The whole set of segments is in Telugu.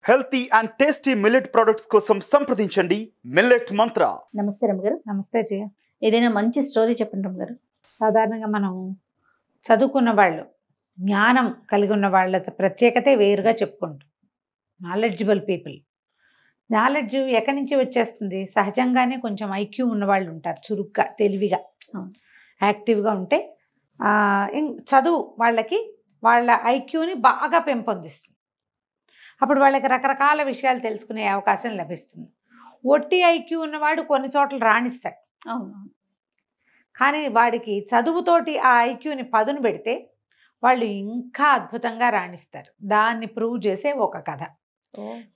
Healthy and tasty millet products కోసం సంప్రదించండి మిల్లెట్ మంత్ర. నమస్తే రమ్మగారు. నమస్తే జయ. ఏదైనా మంచి స్టోరీ చెప్పండి రమ్మగారు. సాధారణంగా మనం చదువుకున్న వాళ్ళు, జ్ఞానం కలిగి ఉన్న వాళ్ళ ప్రత్యేకతే వేరుగా చెప్పుకుంటాం. Knowledgeable people. నాలెడ్జ్ ఎక్కడి నుంచి వచ్చేస్తుంది? సహజంగానే కొంచెం ఐక్యూ ఉన్నవాళ్ళు ఉంటారు, చురుగ్గా, తెలివిగా, యాక్టివ్గా ఉంటే చదువు వాళ్ళకి వాళ్ళ ఐక్యూని బాగా పెంపొందిస్తుంది. అప్పుడు వాళ్ళకి రకరకాల విషయాలు తెలుసుకునే అవకాశం లభిస్తుంది. ఒట్టి ఐక్యూ ఉన్నవాడు కొన్ని చోట్ల రాణిస్తాడు. అవును. కానీ వాడికి చదువుతోటి ఆ ఐక్యూని పదును పెడితే వాళ్ళు ఇంకా అద్భుతంగా రాణిస్తారు. దాన్ని ప్రూవ్ చేసే ఒక కథ.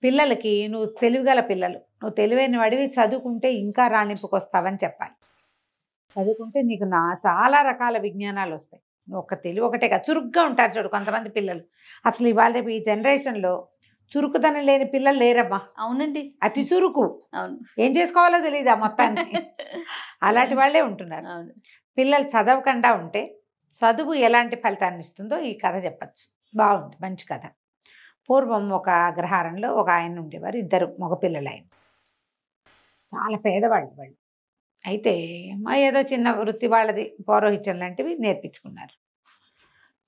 పిల్లలకి నువ్వు తెలివిగల పిల్లలు, నువ్వు తెలివైన వాడివి, చదువుకుంటే ఇంకా రాణింపుకొస్తావని చెప్పాలి. చదువుకుంటే నీకు చాలా రకాల విజ్ఞానాలు వస్తాయి. నువ్వు ఒక తెలివి ఒకటే కాదు, చురుగ్గా ఉంటారు చూడు కొంతమంది పిల్లలు. అసలు ఇవాళ రేపు ఈ జనరేషన్లో చురుకుదనం లేని పిల్లలు లేరమ్మా. అవునండి, అతి చురుకు. అవును. ఏం చేసుకోవాలో తెలియదు ఆ మొత్తాన్ని. అలాంటి వాళ్ళే ఉంటున్నారు. అవును. పిల్లలు చదవకుండా ఉంటే చదువు ఎలాంటి ఫలితాన్ని ఇస్తుందో ఈ కథ చెప్పచ్చు. బాగుంది, మంచి కథ. పూర్వం ఒక అగ్రహారంలో ఒక ఆయన ఉండేవారు, ఇద్దరు మగపిల్లలు. ఆయన చాలా పేదవాళ్ళు వాళ్ళు. అయితే ఏదో చిన్న వృత్తి వాళ్ళది, పౌరోహిత్యం లాంటివి నేర్పించుకున్నారు.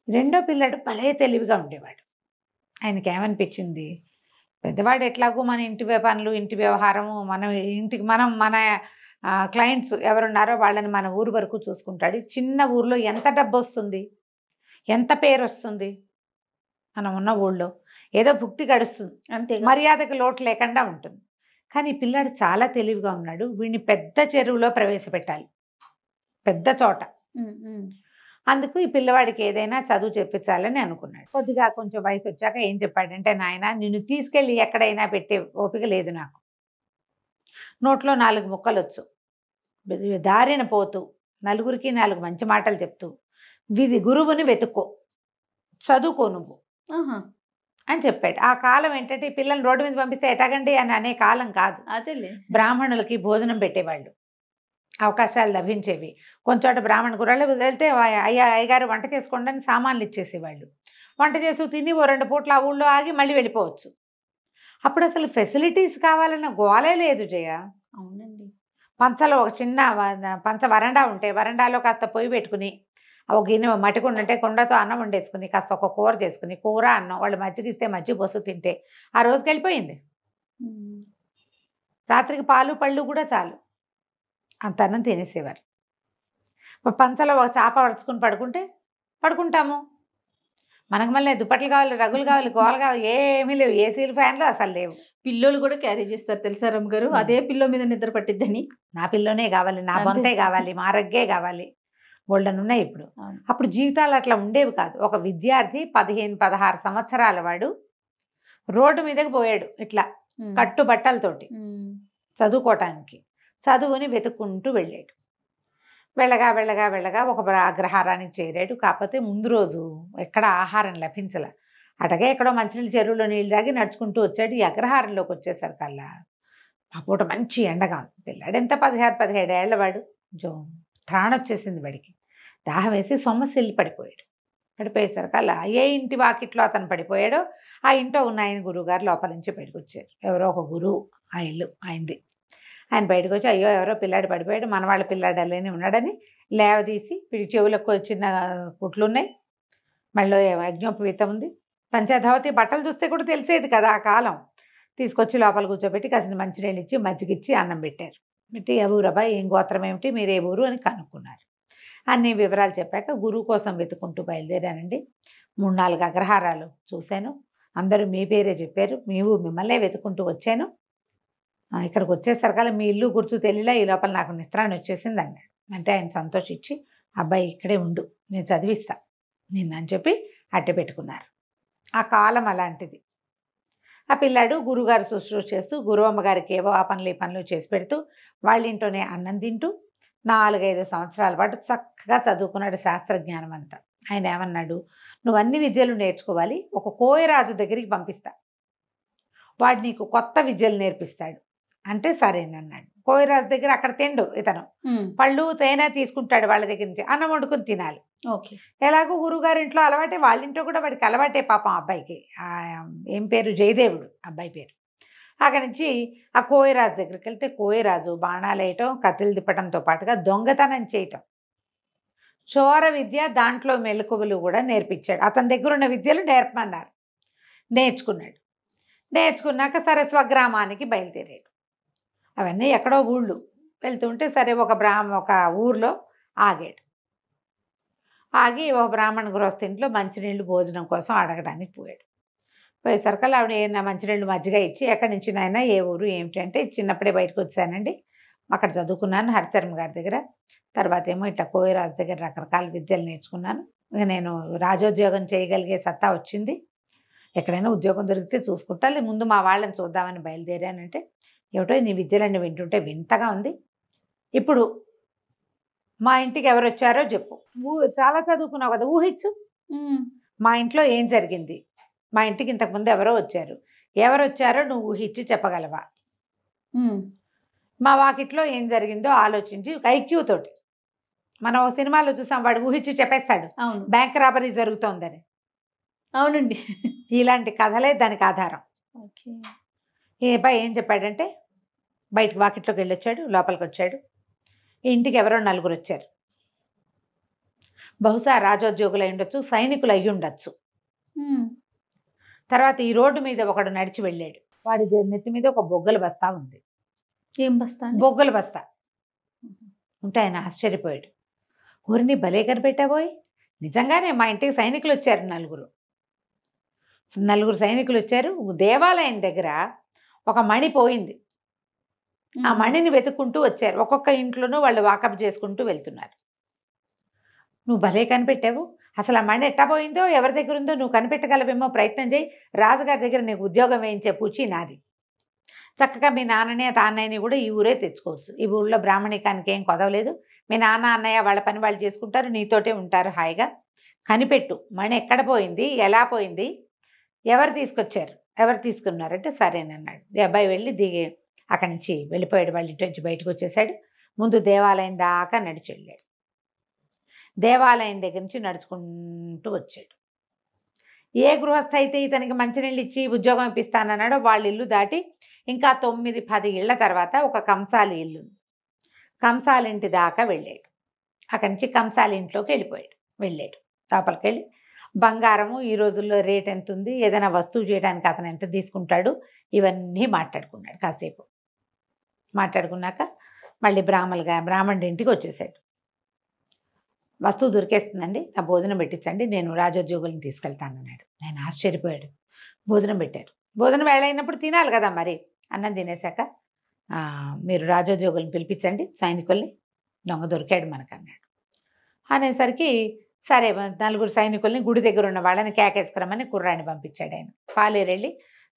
రెండో పిల్లడు భలే తెలివిగా ఉండేవాడు. ఆయనకి ఏమనిపించింది, పెద్దవాడు ఎట్లాగో మన ఇంటి పనులు, ఇంటి వ్యవహారము, మన క్లయింట్స్ ఎవరున్నారో వాళ్ళని మన ఊరు వరకు చూసుకుంటాడు. చిన్న ఊర్లో ఎంత డబ్బు వస్తుంది, ఎంత పేరు వస్తుంది, మనం ఉన్న ఊళ్ళో ఏదో భుక్తి గడుస్తుంది, అంతే, మర్యాదకు లోటు లేకుండా ఉంటుంది. కానీ పిల్లాడు చాలా తెలివిగా ఉన్నాడు. వీడిని పెద్ద చెరువులో ప్రవేశపెట్టాలి, పెద్ద చోట. అందుకు ఈ పిల్లవాడికి ఏదైనా చదువు చెప్పించాలని అనుకున్నాడు. కొద్దిగా కొంచెం వయసు వచ్చాక ఏం చెప్పాడంటే, నాయన నిన్ను తీసుకెళ్ళి ఎక్కడైనా పెట్టే ఓపిక లేదు నాకు. నోట్లో 4 ముక్కలు వచ్చు, దారిన పోతూ నలుగురికి 4 మంచి మాటలు చెప్తూ గురువుని వెతుక్కో, చదువుకో నువ్వు అని చెప్పాడు. ఆ కాలం ఏంటంటే ఈ పిల్లల్ని రోడ్డు మీద పంపిస్తే ఎటగండి అని అనే కాలం కాదు. అదేలే. బ్రాహ్మణులకి భోజనం పెట్టేవాళ్ళు, అవకాశాలు లభించేవి. కొంచెం బ్రాహ్మణ గురాళ్ళు వెళ్తే అయ్యగారు వంట చేసుకోండి అని సామాన్లు ఇచ్చేసేవాళ్ళు. వంట చేసి తిని 2 పూట్ల ఆ ఊళ్ళో ఆగి మళ్ళీ వెళ్ళిపోవచ్చు. అప్పుడు అసలు ఫెసిలిటీస్ కావాలన్న గోలే లేదు జయ. అవునండి. పంచలో ఒక చిన్న పంచ వరండా ఉంటే వరండాలో కాస్త పొయ్యి పెట్టుకుని, ఒక గిన్నె మట్టి కుండ ఉంటే కుండతో అన్నం వండేసుకుని, కాస్త ఒక కూర చేసుకుని, కూర అన్నం వాళ్ళు మజ్జిగ ఇస్తే మజ్జిగ బొసు తింటే ఆ రోజుకి వెళ్ళిపోయింది. రాత్రికి పాలు పళ్ళు కూడా చాలు, అంత అన్నం తినేసేవారు. పంచలో ఒక చాప పడుచుకుని పడుకుంటాము. మనకు మళ్ళీ దుప్పట్లు కావాలి, రగులు కావాలి, గోలు కావాలి, ఏమీ లేవు. ఏసీలు, ఫ్యాన్లు అసలు లేవు. పిల్లోలు కూడా క్యారీ చేస్తారు తెలుసా రమ్మగారు, అదే పిల్లో మీద నిద్ర పట్టిద్దని. నా పిల్లోనే కావాలి, నా బొంతే కావాలి, మా రగ్గే కావాలి, బోల్డన్ ఉన్నాయి ఇప్పుడు. అప్పుడు జీవితాలు అట్లా ఉండేవి కాదు. ఒక విద్యార్థి 15-16 సంవత్సరాల వాడు రోడ్డు మీదకి పోయాడు ఇట్లా కట్టు బట్టలతోటి చదువుకోవటానికి. చదువుని వెతుక్కుంటూ వెళ్ళాడు. వెళ్ళగా ఒక అగ్రహారానికి చేరాడు. కాకపోతే ముందు రోజు ఎక్కడ ఆహారం లభించల. అటగే ఎక్కడో మంచినీళ్ళు చెరువులో నీళ్ళు తాగి నడుచుకుంటూ వచ్చాడు. ఈ అగ్రహారంలోకి వచ్చేసరికల్లా ఆ పూట మంచి ఎండగా ఉంది. పిల్లాడు ఎంత 16-17 ఏళ్ల వాడు. కొంచెం త్రాణ వచ్చేసింది వాడికి. దాహం వేసి సొమ్మసిల్లి పడిపోయేసరికల్లా ఏ ఇంటి వాకిట్లో అతను పడిపోయాడో ఆ ఇంట్లో ఉన్న ఆయన గురువుగారు లోపల నుంచి బయటకు వచ్చారు. ఎవరో ఒక గురువు, ఆ ఇల్లు ఆయనది. ఆయన బయటకు వచ్చి, అయ్యో ఎవరో పిల్లాడు పడిపోయాడు, మన వాళ్ళ పిల్లాడు అలానే ఉన్నాడని లేవదీసి, వీడి చెవులకు చిన్న కుట్లు ఉన్నాయి, మళ్ళీ యజ్ఞోపవీతం ఉంది, పంచధావతి బట్టలు చూస్తే కూడా తెలిసేది కదా ఆ కాలం. తీసుకొచ్చి లోపల కూర్చోబెట్టి కాసిన మంచినీళ్ళు ఇచ్చి మజ్జిగిచ్చి అన్నం పెట్టారు. పెట్టి ఏ ఊరబ్బా, ఏం గోత్రం ఏమిటి, మీరు ఏ ఊరు అని కనుక్కున్నారు. అన్ని వివరాలు చెప్పాక గురువు కోసం వెతుకుంటూ బయలుదేరానండి. 3-4 అగ్రహారాలు చూశాను, అందరూ మీ పేరే చెప్పారు, మిమ్మల్నే వెతుకుంటూ వచ్చాను. ఇక్కడికి వచ్చేసరికల్లా మీ ఇల్లు గుర్తు తెలియలా, ఈ లోపల నాకు నిద్రాన్ని వచ్చేసింది అన్నాడు. అంటే ఆయన సంతోషించి, అబ్బాయి ఇక్కడే ఉండు, నేను చదివిస్తా నిన్నని చెప్పి అట్టె పెట్టుకున్నారు. ఆ కాలం అలాంటిది. ఆ పిల్లాడు గురువుగారు శుశ్రూష చేస్తూ, గురువమ్మగారికి ఏవో ఆ పనులు ఈ పనులు చేసి పెడుతూ, వాళ్ళ ఇంట్లోనే అన్నం తింటూ 4-5 సంవత్సరాల పాటు చక్కగా చదువుకున్నాడు శాస్త్రజ్ఞానం అంతా. ఆయన ఏమన్నాడు, నువ్వు అన్ని విద్యలు నేర్చుకోవాలి, ఒక కోయరాజు దగ్గరికి పంపిస్తా, వాడు నీకు కొత్త విద్యలు నేర్పిస్తాడు అంటే సరేనన్నాడు. కోయరాజు దగ్గర అక్కడ తిండు ఇతను, పళ్ళు తేనె తీసుకుంటాడు వాళ్ళ దగ్గర నుంచి, అన్నం వండుకుని తినాలి. ఓకే. ఎలాగో గురువుగారి ఇంట్లో అలవాటే, వాళ్ళ ఇంట్లో కూడా వాడికి అలవాటే పాపం అబ్బాయికి. ఏం పేరు, జయదేవుడు అబ్బాయి పేరు. అక్కడి నుంచి ఆ కోయరాజు దగ్గరికి వెళ్తే కోయరాజు బాణాలు వేయటం, కత్తులు తిప్పటంతో పాటుగా దొంగతనం చేయటం, చోర విద్య, దాంట్లో మెలకువలు కూడా నేర్పించాడు. అతని దగ్గర ఉన్న విద్యలు నేర్పమన్నారు. నేర్చుకున్నాడు. నేర్చుకున్నాక సరే స్వగ్రామానికి బయలుదేరాడు. అవన్నీ ఎక్కడో ఊళ్ళు వెళ్తుంటే సరే ఒక ఊర్లో ఆగాడు. ఆగి ఒక బ్రాహ్మణ గృహస్థ ఇంట్లో మంచినీళ్ళు భోజనం కోసం అడగడానికి పోయాడు. పోయేసరికల్లా ఆవిడ ఏమైనా మంచినీళ్ళు మజ్జిగ ఇచ్చి, ఎక్కడి నుంచి నాయనా, ఏ ఊరు ఏమిటి అంటే, చిన్నప్పుడే బయటకు వచ్చానండి, అక్కడ చదువుకున్నాను హరిశర్మ గారి దగ్గర, తర్వాత ఏమో ఇట్లా కోయరాజు దగ్గర రకరకాల విద్యలు నేర్చుకున్నాను, ఇక నేను రాజోద్యోగం చేయగలిగే సత్తా వచ్చింది, ఎక్కడైనా ఉద్యోగం దొరికితే చూసుకుంటా, ముందు మా వాళ్ళని చూద్దామని బయలుదేరానంటే, ఏమిటో నీ విద్యలన్నీ వింటుంటే వింతగా ఉంది, ఇప్పుడు మా ఇంటికి ఎవరు వచ్చారో చెప్పు, చాలా చదువుకున్నావు కదా, ఊహించు, మా ఇంట్లో ఏం జరిగింది, మా ఇంటికి ఇంతకుముందు ఎవరో వచ్చారు, ఎవరు వచ్చారో నువ్వు ఊహించి చెప్పగలవా, మా వాకిట్లో ఏం జరిగిందో ఆలోచించి ఐక్యూ తోటి, మనం ఒక సినిమాలో చూసాం, వాడు ఊహించి చెప్పేస్తాడు అవును, బ్యాంక్ రాబరీ జరుగుతోందని. అవునండి. ఇలాంటి కథలే దానికి ఆధారం. ఓకే. ఈ అబ్బాయి ఏం చెప్పాడంటే, బయటకు వాకిట్లోకి వెళ్ళొచ్చాడు, లోపలికి వచ్చాడు, ఇంటికి ఎవరో నలుగురు వచ్చారు, బహుశా రాజోద్యోగులు అయి ఉండొచ్చు, సైనికులు అయ్యి ఉండొచ్చు. తర్వాత ఈ రోడ్డు మీద ఒకడు నడిచి వెళ్ళాడు, వాడి నెత్తి మీద ఒక బొగ్గల బస్తా ఉంది. ఏం బస్తా? బొగ్గల బస్తా ఉంటే ఆయన ఆశ్చర్యపోయాడు. ఊరిని భలే కనిపెట్టాబోయ్, నిజంగానే మా ఇంటికి సైనికులు వచ్చారు, నలుగురు సైనికులు వచ్చారు. దేవాలయం దగ్గర ఒక మణి పోయింది, ఆ మణిని వెతుక్కుంటూ వచ్చారు, ఒక్కొక్క ఇంట్లోనూ వాళ్ళు వాకప్ చేసుకుంటూ వెళ్తున్నారు. నువ్వు భలే కనిపెట్టావు, అసలు ఆ మణి ఎట్టా పోయిందో, ఎవరి దగ్గర ఉందో నువ్వు కనిపెట్టగలవేమో, ప్రయత్నం చేయి, రాజుగారి దగ్గర నీకు ఉద్యోగం వేయించే పూచి నాది, చక్కగా మీ నాన్నని తాన్నయ్యని కూడా ఈ ఊరే తెచ్చుకోవచ్చు, ఈ ఊళ్ళో బ్రాహ్మణికానికి ఏం కొదవలేదు, మీ నాన్న అన్నయ్య వాళ్ళ పని వాళ్ళు చేసుకుంటారు, నీతోటే ఉంటారు హాయిగా, కనిపెట్టు, మణి ఎక్కడ పోయింది, ఎలా పోయింది, ఎవరు తీసుకొచ్చారు, ఎవరు తీసుకున్నారంటే సరేనన్నాడు. ఈ అబ్బాయి వెళ్ళి దిగి అక్కడి నుంచి వెళ్ళిపోయాడు, వాళ్ళ ఇంటి నుంచి బయటకు వచ్చేసాడు. ముందు దేవాలయం దాకా నడిచి వెళ్ళాడు, దేవాలయం దగ్గర నుంచి నడుచుకుంటూ వచ్చాడు. ఏ గృహస్థ అయితే ఇతనికి మంచినీళ్ళు ఇచ్చి ఉద్యోగం ఇప్పిస్తానన్నాడో వాళ్ళ ఇల్లు దాటి ఇంకా 9-10 ఇళ్ల తర్వాత ఒక కంసాలి ఇల్లు, కంసాలి ఇంటి దాకా వెళ్ళాడు. అక్కడి నుంచి కంసాలి ఇంట్లోకి వెళ్ళాడు, లోపలికి వెళ్ళి బంగారము ఈ రోజుల్లో రేట్ ఎంత ఉంది, ఏదైనా వస్తువు చేయడానికి అతను ఎంత తీసుకుంటాడు, ఇవన్నీ మాట్లాడుకున్నాడు. కాసేపు మాట్లాడుకున్నాక మళ్ళీ బ్రాహ్మణుడి ఇంటికి వచ్చేసాడు. వస్తువు దొరికేస్తుందండి, నా భోజనం పెట్టించండి, నేను రాజోద్యోగులను తీసుకెళ్తానన్నాడు. ఆయన ఆశ్చర్యపోయాడు. భోజనం పెట్టారు, భోజనం వేళ అయినప్పుడు తినాలి కదా మరి, అన్నం తినేశాక మీరు రాజోద్యోగులను పిలిపించండి, సైనికుల్ని, దొంగ దొరికాడు మనకన్నాడు. అనేసరికి సరే 4 సైనికుల్ని గుడి దగ్గర ఉన్న వాళ్ళని కేకేసుకురమ్మని కుర్రాన్ని పంపించాడు. ఆయన పాలేరు వెళ్ళి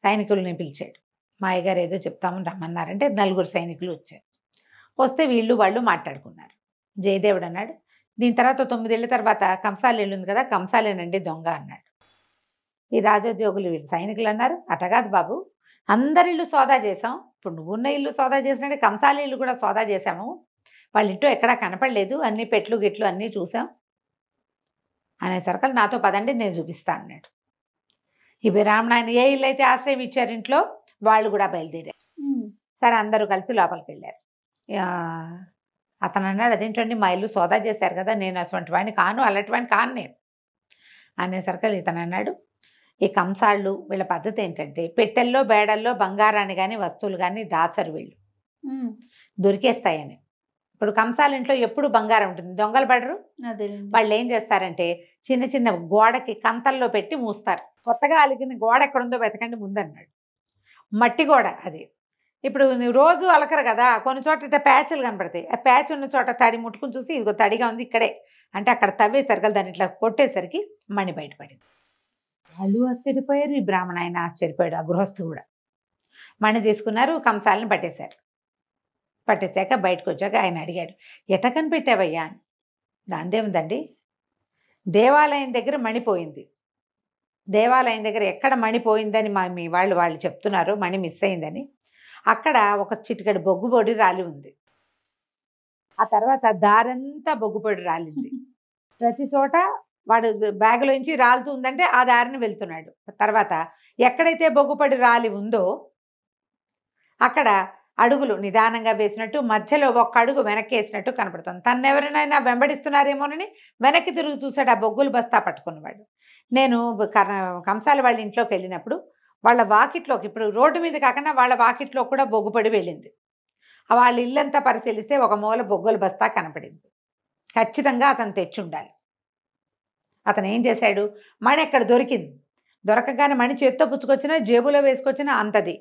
సైనికుల్ని పిలిచాడు. మా అయ్యగారు ఏదో చెప్తామని రమ్మన్నారంటే 4 సైనికులు వచ్చారు. వస్తే వాళ్ళు మాట్లాడుకున్నారు. జయదేవుడు అన్నాడు, దీని తర్వాత 9 ఏళ్ళ తర్వాత కంసాలి ఇల్లు ఉంది కదా, కంసాలేనండి దొంగ అన్నాడు. ఈ రాజోద్యోగులు వీళ్ళు సైనికులు అన్నారు, అటగాదు బాబు, అందరి ఇల్లు సోదా చేసాం, ఇప్పుడు నువ్వున్న ఇల్లు సోదా చేసినట్టే కంసాలి ఇల్లు కూడా సోదా చేసాము, వాళ్ళ ఇంట్లో ఎక్కడా కనపడలేదు, అన్ని పెట్లు గిట్లు అన్నీ చూసాం అనేసరికి నాతో పదండి నేను చూపిస్తా అన్నాడు. ఈ బ్రాహ్మణ ఆయన ఏ ఇల్లు అయితే ఆశ్రయం ఇచ్చారు ఇంట్లో వాళ్ళు కూడా బయలుదేరారు. సరే అందరూ కలిసి లోపలికి వెళ్ళారు. అతను అన్నాడు, అదేంటండి మా ఇల్లు సోదా చేశారు కదా, నేను అటువంటి వాడిని కాను, అలాంటి వాడిని కాను నేను అనేసరికి ఇతను అన్నాడు, ఈ కంసాళ్ళు వీళ్ళ పద్ధతి ఏంటంటే పెట్టెల్లో బేడల్లో బంగారాన్ని కానీ వస్తువులు కానీ దాచరు, వీళ్ళు దొరికేస్తాయని. ఇప్పుడు కంసాల ఇంట్లో ఎప్పుడు బంగారం ఉంటుంది, దొంగలు పడరు. వాళ్ళు ఏం చేస్తారంటే చిన్న చిన్న గోడకి కంతల్లో పెట్టి మూస్తారు. కొత్తగా అలిగిన గోడ ఎక్కడుందో వెతకండి ముందన్నాడు. మట్టి గోడ అది. ఇప్పుడు రోజు అలకరు కదా, కొన్ని చోట్ల ఇట్లా ప్యాచ్లు కనపడతాయి, ఆ ప్యాచ్ ఉన్న చోట తడి ముట్టుకుని చూసి ఇదిగో తడిగా ఉంది ఇక్కడే అంటే అక్కడ తవ్వేసరికి దాన్ని ఇట్లా కొట్టేసరికి మణి బయటపడింది. వాళ్ళు ఆశ్చర్యపోయారు, ఈ బ్రాహ్మణ ఆయన ఆశ్చర్యపోయాడు, ఆ గృహస్థు కూడా. మణి తీసుకున్నారు, కంసాలను పట్టేశారు. పట్టేశాక బయటకు వచ్చాక ఆయన అడిగాడు, ఎట కనిపెట్టావయ్యా అని. దాందేముందండి, దేవాలయం దగ్గర మణిపోయింది, దేవాలయం దగ్గర ఎక్కడ మణిపోయిందని మీ వాళ్ళు చెప్తున్నారు, మణి మిస్ అయిందని. అక్కడ ఒక చిటికడి బొగ్గుపొడి రాలి ఉంది, ఆ తర్వాత దారంతా బొగ్గుపొడి రాలింది. ప్రతి చోట వాడు బ్యాగులోంచి రాలుతుందంటే ఆ దారిని వెళ్తున్నాడు. తర్వాత ఎక్కడైతే బొగ్గుపడి రాలి ఉందో అక్కడ అడుగులు నిదానంగా వేసినట్టు, మధ్యలో ఒక్క అడుగు వెనక్కి వేసినట్టు కనపడుతుంది. తను ఎవరైనా వెంబడిస్తున్నారేమోనని వెనక్కి తిరిగి చూశాడు ఆ బొగ్గులు బస్తా పట్టుకున్నవాడు. నేను కంసాల వాళ్ళ ఇంట్లోకి వెళ్ళినప్పుడు వాళ్ళ వాకిట్లోకి, ఇప్పుడు రోడ్డు మీద కాకుండా వాళ్ళ వాకిట్లో కూడా బొగ్గుపడి వెళ్ళింది. వాళ్ళ ఇల్లంతా పరిశీలిస్తే ఒక మూల బొగ్గుల బస్తా కనపడింది. ఖచ్చితంగా అతను తెచ్చి ఉండాలి. అతను ఏం చేశాడు, మణి ఎక్కడ దొరికింది. దొరకగానే మణి చేత్తో పుచ్చుకొచ్చినా జేబులో వేసుకొచ్చినా అంతది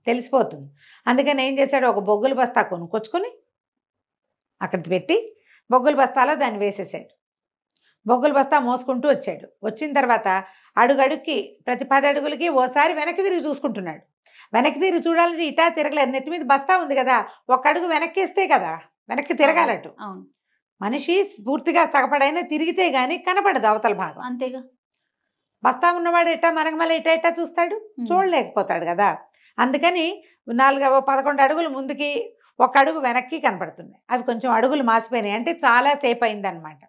తెలిసిపోతుంది. అందుకని ఏం చేశాడు, ఒక బొగ్గుల బస్తా కొనుక్కొచ్చుకొని అక్కడ పెట్టి బొగ్గుల బస్తాలో దాన్ని వేసేసాడు. బొగ్గుల బస్తా మోసుకుంటూ వచ్చాడు. వచ్చిన తర్వాత అడుగడుక్కి ప్రతి 10 అడుగులకి ఓసారి వెనక్కి తిరిగి చూసుకుంటున్నాడు. వెనక్కి తిరిగి చూడాలంటే ఇటా తిరగలేదు, నెత్తి మీద బస్తా ఉంది కదా, ఒక అడుగు వెనక్కి వేస్తే కదా వెనక్కి తిరగాలట్టు. అవును, మనిషి పూర్తిగా సగపడైనా తిరిగితే గానీ కనపడదు అవతల భాగం. అంతేగా. బస్తా ఉన్నవాడు ఎట్టా మరగమల ఇటా చూస్తాడు, చూడలేకపోతాడు కదా. అందుకని 11 అడుగులు ముందుకి, ఒక అడుగు వెనక్కి కనపడుతున్నాయి. అవి కొంచెం అడుగులు మాసిపోయినాయి, అంటే చాలా సేపు అయిందనమాట.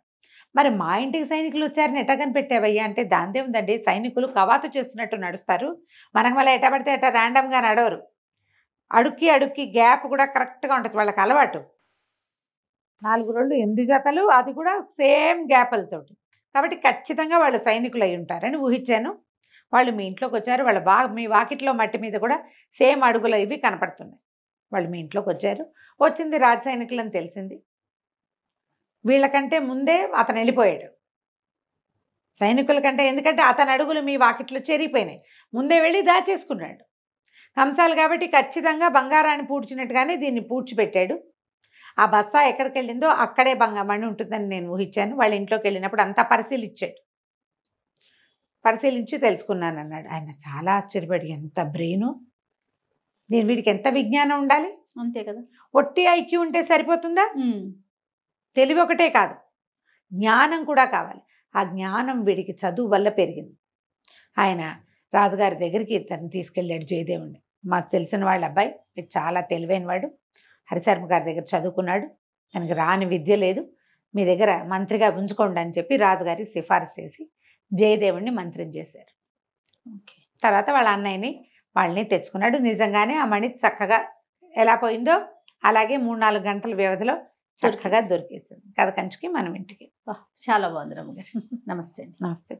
మరి మా ఇంటికి సైనికులు వచ్చారని ఎట్టా కనిపెట్టావయ్యా అంటే, దాందే ఉందండి, సైనికులు కవాతు చేస్తున్నట్టు నడుస్తారు. మనకు మళ్ళీ ఎట్టా పడితే ఎట్టా ర్యాండమ్గా నడవరు. అడుక్కి గ్యాప్ కూడా కరెక్ట్గా ఉంటుంది, వాళ్ళకి అలవాటు. 4 రోళ్ళు 8 జతలు, అది కూడా సేమ్ గ్యాపులతోటి. కాబట్టి ఖచ్చితంగా వాళ్ళు సైనికులు అయి ఉంటారని ఊహించాను. వాళ్ళు మీ ఇంట్లోకి వచ్చారు. మీ వాకిట్లో మట్టి మీద కూడా సేమ్ అడుగులు ఇవి కనపడుతున్నాయి. వాళ్ళు మీ ఇంట్లోకి వచ్చారు. వచ్చింది రాజ సైనికులు అని తెలిసింది. వీళ్ళకంటే ముందే అతను వెళ్ళిపోయాడు సైనికుల కంటే. ఎందుకంటే అతని అడుగులు మీ వాకిట్లో చెరిగిపోయినాయి, ముందే వెళ్ళి దాచేసుకున్నాడు. కంసాలు కాబట్టి ఖచ్చితంగా బంగారాన్ని పూడ్చినట్టుగానే దీన్ని పూడ్చిపెట్టాడు. ఆ బస్తా ఎక్కడికి వెళ్ళిందో అక్కడే మణి ఉంటుందని నేను ఊహించాను. వాళ్ళ ఇంట్లోకి వెళ్ళినప్పుడు అంతా పరిశీలించి తెలుసుకున్నాను అన్నాడు. ఆయన చాలా ఆశ్చర్యపడి, ఎంత బ్రెయిను, వీడికి ఎంత విజ్ఞానం ఉండాలి. అంతే కదా. ఒట్టి ఐక్యూ ఉంటే సరిపోతుందా? తెలివి ఒకటే కాదు, జ్ఞానం కూడా కావాలి. ఆ జ్ఞానం వీడికి చదువు వల్ల పెరిగింది. ఆయన రాజుగారి దగ్గరికి తను తీసుకెళ్ళాడు జయదేవుడిని. మాకు తెలిసిన వాళ్ళ అబ్బాయి, వీడు చాలా తెలివైన వాడు, హరిశర్మ గారి దగ్గర చదువుకున్నాడు, తనకి రాని విద్య లేదు, మీ దగ్గర మంత్రిగా ఉంచుకోండి అని చెప్పి రాజుగారికి సిఫారసు చేసి జయదేవుడిని మంత్రం చేశారు. తర్వాత వాళ్ళ అన్నయ్యని వాళ్ళని తెచ్చుకున్నాడు. నిజంగానే ఆ మణి చక్కగా ఎలా పోయిందో అలాగే 3-4 గంటల వ్యవధిలో చక్కగా దొరికేసింది. కథ కంచికి మనం ఇంటికి. చాలా బాగుంది రమ్మగారు. నమస్తే. నమస్తే.